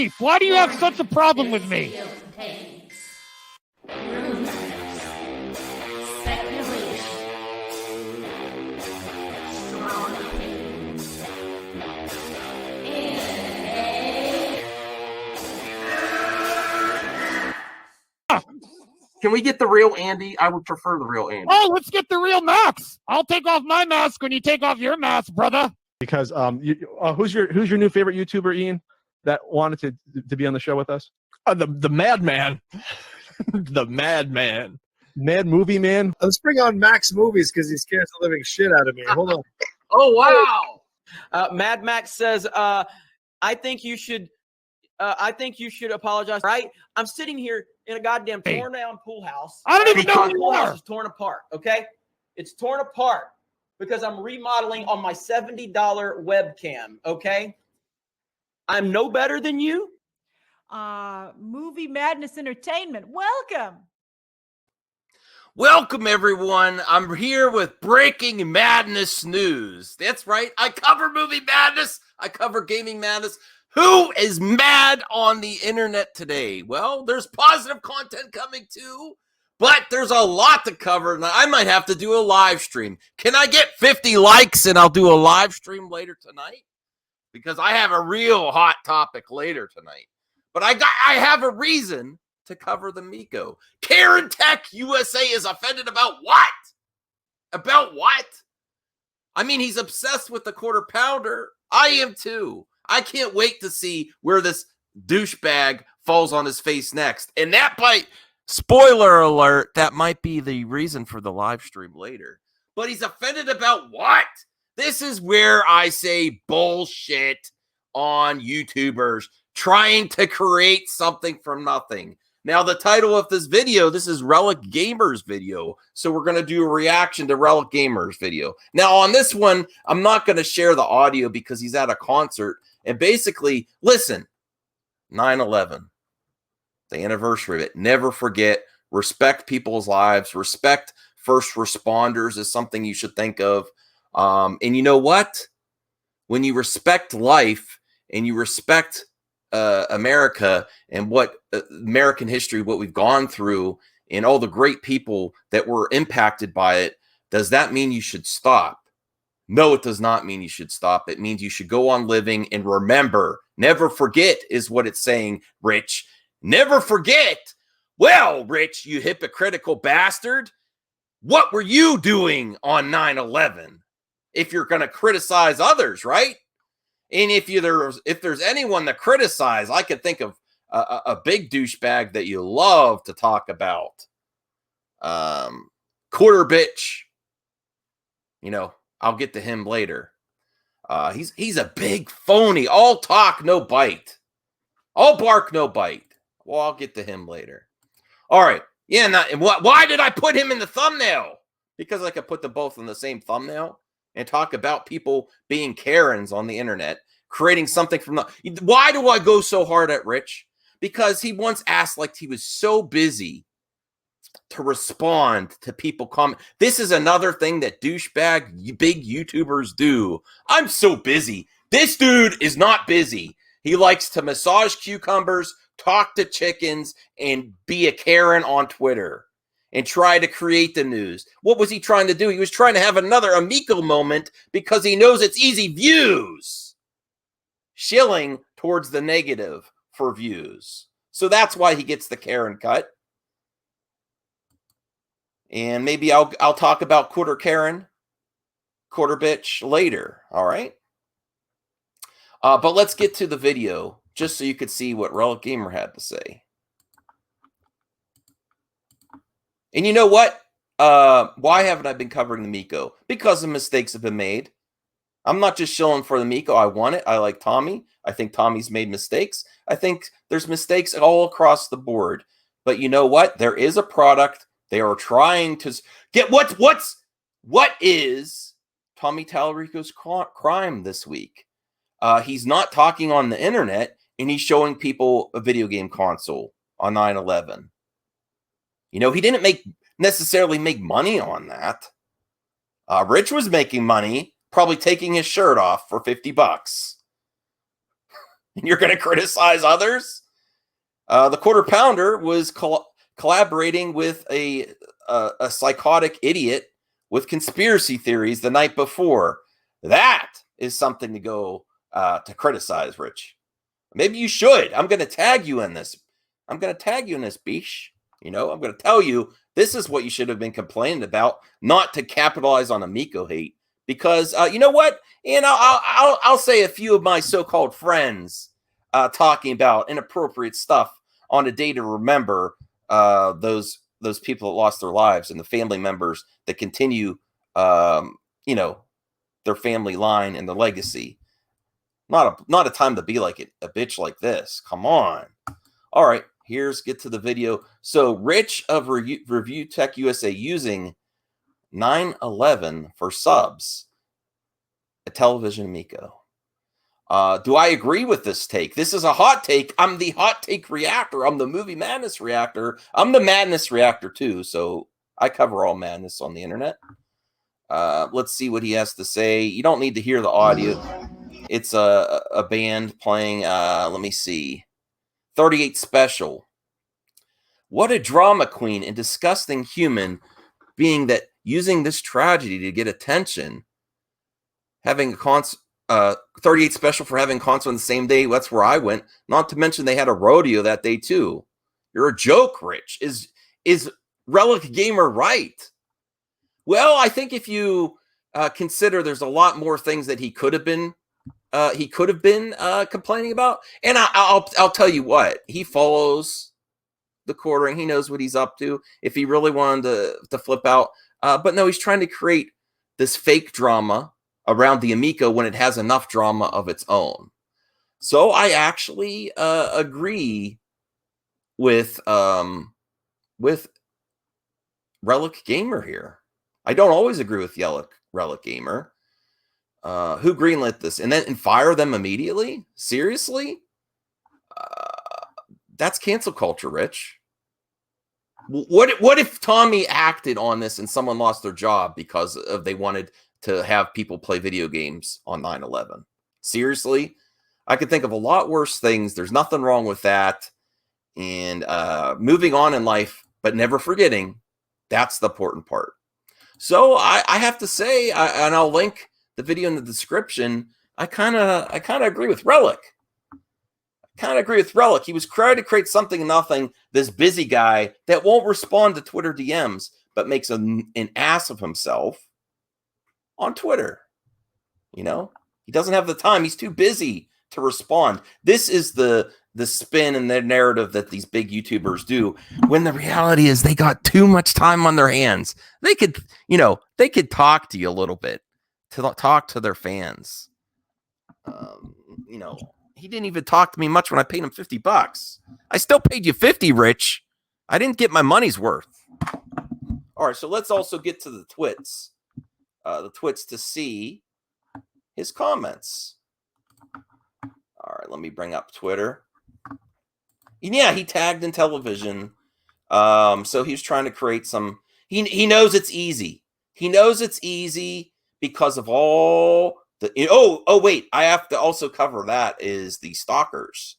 beef? Why do you have such a problem with me? Can we get the real Andy? I would prefer the real Andy. Oh, let's get the real Max. I'll take off my mask when you take off your mask, brother. Because who's your new favorite YouTuber, Ian, that wanted to be on the show with us? The Madman. The Madman. Mad Movie Man. Let's bring on Max Movies because he scares the living shit out of me. Hold on. Oh, wow. Mad Max says, I think you should apologize. Right? I'm sitting here in a goddamn torn down pool house. I don't even know who you pool house are. is torn apart. Okay, it's torn apart because I'm remodeling on my $70 webcam. Okay, I'm no better than you. Movie Madness Entertainment. Welcome. Welcome, everyone. I'm here with breaking madness news. That's right. I cover movie madness. I cover gaming madness. Who is mad on the internet today? Well, there's positive content coming too, but there's a lot to cover. And I might have to do a live stream. Can I get 50 likes and I'll do a live stream later tonight? Because I have a real hot topic later tonight. But I have a reason to cover the Miko. Karen Tech USA is offended about what? About what? I mean, he's obsessed with the quarter pounder. I am too. I can't wait to see where this douchebag falls on his face next. And that might, spoiler alert, that might be the reason for the live stream later. But he's offended about what? This is where I say bullshit on YouTubers trying to create something from nothing. Now, the title of this video, this is Relic Gamers video. So we're going to do a reaction to Relic Gamers video. Now, on this one, I'm not going to share the audio because he's at a concert. And basically, listen, 9/11, the anniversary of it. Never forget, respect people's lives, respect first responders is something you should think of. And you know what? When you respect life and you respect America and what American history, what we've gone through and all the great people that were impacted by it, does that mean you should stop? No, it does not mean you should stop. It means you should go on living and remember. Never forget is what it's saying, Rich. Never forget. Well, Rich, you hypocritical bastard. What were you doing on 9/11? If you're going to criticize others, right? And if there's anyone to criticize, I could think of a big douchebag that you love to talk about. Quarter bitch. You know, I'll get to him later. He's a big phony. All talk, no bite. All bark, no bite. Well, I'll get to him later. All right. Yeah, why did I put him in the thumbnail? Because I could put them both in the same thumbnail and talk about people being Karens on the internet, creating something from the... Why do I go so hard at Rich? Because he once asked, like, he was so busy to respond to people comment. This is another thing that douchebag big YouTubers do. I'm so busy. This dude is not busy. He likes to massage cucumbers, talk to chickens, and be a Karen on Twitter and try to create the news. What was he trying to do? He was trying to have another Amico moment because he knows it's easy views. Shilling towards the negative for views. So that's why he gets the Karen cut. And maybe I'll talk about quarter Karen, quarter bitch later. All right. But let's get to the video just so you could see what Relic Gamer had to say. And you know what? Why haven't I been covering the Miko? Because the mistakes have been made. I'm not just shilling for the Miko. I want it. I like Tommy. I think Tommy's made mistakes. I think there's mistakes all across the board. But you know what? There is a product. They are trying to get what is Tommy Talarico's crime this week? He's not talking on the internet, and he's showing people a video game console on 9/11. You know, he didn't necessarily make money on that. Rich was making money, probably taking his shirt off for $50. and you're going to criticize others. The Quarter Pounder was collaborating with a psychotic idiot with conspiracy theories the night before. That is something to go to criticize, Rich. Maybe you should. I'm going to tag you in this. I'm going to tag you in this, Bish. I'm going to tell you this is what you should have been complaining about, not to capitalize on Amico hate. Because you know what? And I'll say a few of my so-called friends talking about inappropriate stuff on a day to remember those people that lost their lives and the family members that continue, their family line and the legacy. Not a time to be like a bitch like this. Come on. All right, get to the video. So Rich of Review Tech USA using 911 for subs. Intellivision Amico. Do I agree with this take? This is a hot take. I'm the hot take reactor. I'm the movie madness reactor. I'm the madness reactor too. So I cover all madness on the internet. Let's see what he has to say. You don't need to hear the audio. It's a band playing. Let me see. 38 Special. What a drama queen and disgusting human being that using this tragedy to get attention. Having a 38 Special for having a concert on the same day. That's where I went. Not to mention they had a rodeo that day too. You're a joke, Rich. Is Relic Gamer right? Well, I think if you consider there's a lot more things that he could have been complaining about. And I'll tell you what, he follows the quartering. He knows what he's up to. If he really wanted to flip out, but no, he's trying to create this fake drama around the Amico when it has enough drama of its own. So I actually agree with Relic Gamer here. I don't always agree with Relic Gamer. Who greenlit this and fire them immediately? Seriously? That's cancel culture, Rich. What if Tommy acted on this and someone lost their job because they wanted to have people play video games on 9/11? Seriously? I could think of a lot worse things. There's nothing wrong with that. And moving on in life, but never forgetting, that's the important part. So I have to say, and I'll link the video in the description, I kind of agree with Relic. He was trying to create something nothing, this busy guy that won't respond to Twitter DMs, but makes an ass of himself on Twitter. He doesn't have the time. He's too busy to respond. This is the spin and the narrative that these big YouTubers do, when the reality is they got too much time on their hands. They could talk to you a little bit, to talk to their fans. He didn't even talk to me much when I paid him $50. I still paid you 50, Rich. I didn't get my money's worth. All right, so let's also get to the twits. The twits to see his comments. All right, let me bring up Twitter. And yeah, he tagged Intellivision. So he's trying to create some. He knows it's easy. He knows it's easy because of all the. Oh wait, I have to also cover that is the stalkers.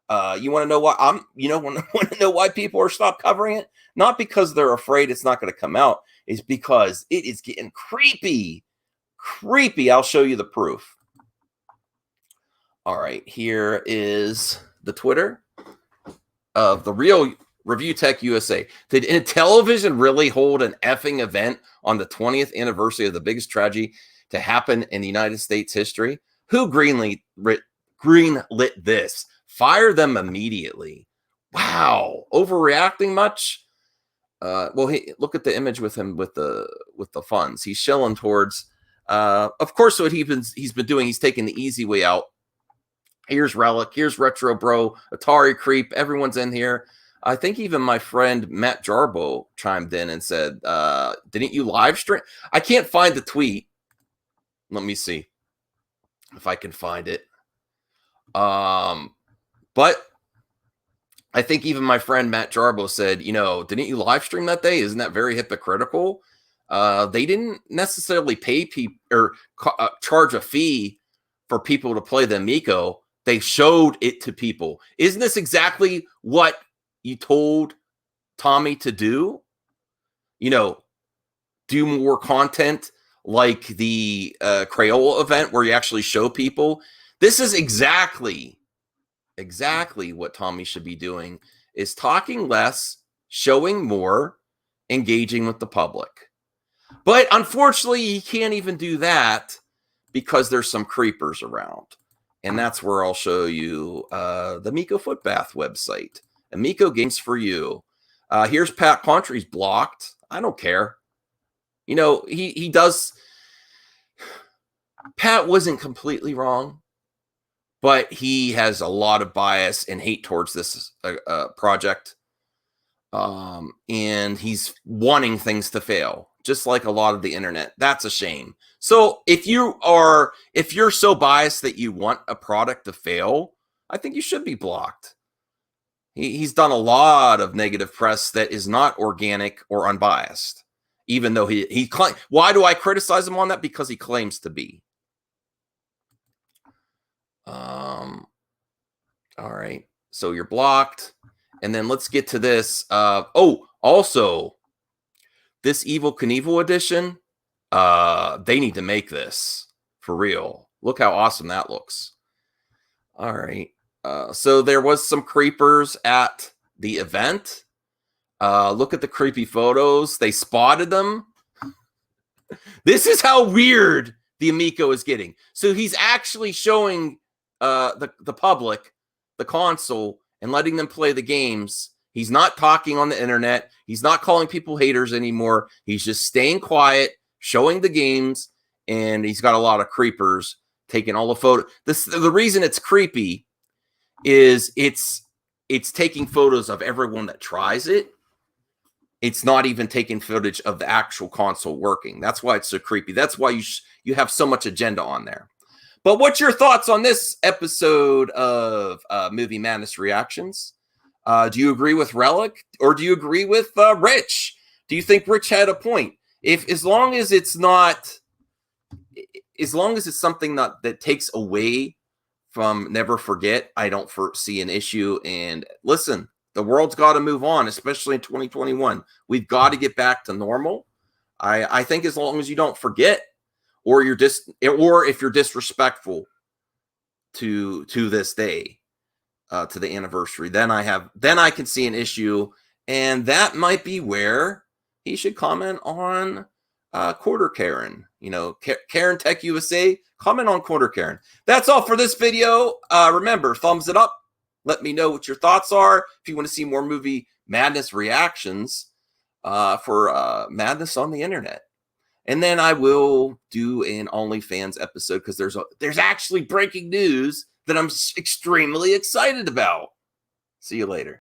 You want to know why want to know why people are stopped covering it? Not because they're afraid it's not going to come out. It's because it is getting creepy. I'll show you the proof. All right, here is the Twitter of the real Review Tech USA. Did Intellivision really hold an effing event on the 20th anniversary of the biggest tragedy to happen in the United States history? Who greenlit this? Fire them immediately. Wow, overreacting much? Well, look at the image with him with the funds. He's shilling towards. Of course, what he's been doing. He's taking the easy way out. Here's Relic. Here's Retro Bro. Atari Creep. Everyone's in here. I think even my friend Matt Jarbo chimed in and said, "Didn't you live stream?" I can't find the tweet. Let me see if I can find it. But I think even my friend Matt Jarbo said, didn't you live stream that day? Isn't that very hypocritical? They didn't necessarily pay people or charge a fee for people to play the Amico. They showed it to people. Isn't this exactly what you told Tommy to do? You know, do more content like the Crayola event where you actually show people. This is exactly what Tommy should be doing, is talking less, showing more, engaging with the public. But unfortunately, he can't even do that because there's some creepers around. And that's where I'll show you the Amico Footbath website. Amico Games for You. Here's Pat Contry's blocked. I don't care. You know, he does. Pat wasn't completely wrong, but he has a lot of bias and hate towards this project. And he's wanting things to fail, just like a lot of the internet. That's a shame. So if you're so biased that you want a product to fail, I think you should be blocked. He's done a lot of negative press that is not organic or unbiased, even though he claims. Why do I criticize him on that? Because he claims to be. All right. So you're blocked. And then let's get to this. Also, this Evil Knievel edition, they need to make this for real. Look how awesome that looks. All right. So there was some creepers at the event. Look at the creepy photos. They spotted them. This is how weird the Amico is getting. So he's actually showing the public the console and letting them play the games. He's not talking on the internet. He's not calling people haters anymore. He's just staying quiet, showing the games, and he's got a lot of creepers taking all the photos. The reason it's creepy is it's taking photos of everyone that tries it. It's not even taking footage of the actual console working. That's why it's so creepy. That's why you have so much agenda on there. But what's your thoughts on this episode of Movie Madness Reactions? Do you agree with Relic, or do you agree with Rich? Do you think Rich had a point? As long as it's something that takes away from Never Forget, I don't see an issue. And listen, the world's got to move on, especially in 2021. We've got to get back to normal. I think as long as you don't forget, or if you're disrespectful to this day, to the anniversary, then I can see an issue, and that might be where he should comment on Quarter Karen. You know, Karen Tech USA, comment on Quarter Karen. That's all for this video. Remember, thumbs it up. Let me know what your thoughts are. If you want to see more Movie Madness reactions for madness on the internet. And then I will do an OnlyFans episode because there's actually breaking news that I'm extremely excited about. See you later.